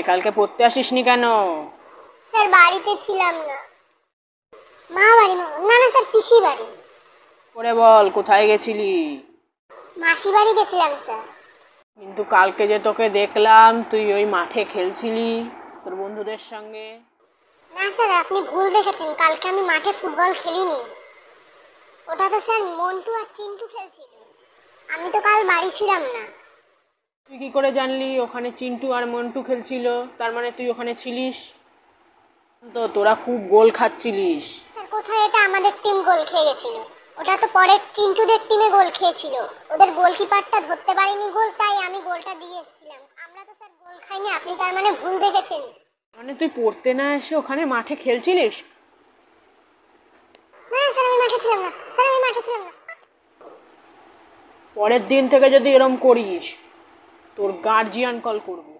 কালকে পড়তে আসিসনি কেন? স্যার বাড়িতে ছিলাম না। মা বাড়ি? না না স্যার, পিসি বাড়ি। করে বল কোথায় গেছিলি? মাসি বাড়ি গেছিলাম স্যার। কিন্তু কালকে যে তোকে দেখলাম তুই ওই মাঠে খেলছিলি তোর বন্ধুদের সঙ্গে। না স্যার, আপনি ভুল দেখেছেন, কালকে আমি মাঠে ফুটবল খেলিনি। ওটা তো স্যার মন্টু আর চিন্টু খেলছিল। আমি তো কাল বাড়ি ছিলাম না। তুই কি করে জানলি ওখানে চিন্টু আর মন্টু খেলছিল? তার মানে তুই ওখানে ছিলিস তো, তোরা খুব গোল খাচ্ছিলিস। স্যার কোথায়, এটা আমাদের টিম গোল খেয়ে গেছিল। ওটা তো পরে চিন্টুদের টিমে গোল খেয়েছিল। ওদের গোলকিপারটা ধরতে পারেনি গোল, তাই আমি গোলটা দিয়ে এসেছিলাম। আমরা তো স্যার গোল খাইনি, আপনি তার মানে ভুল দেখেছেন। মানে তুই পড়তে না এসে ওখানে মাঠে খেলছিলিস? না স্যার, আমি মাঠে ছিলাম না। স্যার আমি মাঠে ছিলাম না। পরের দিন থেকে যদি এরম করিস তোর গার্জিয়ান কল করবো।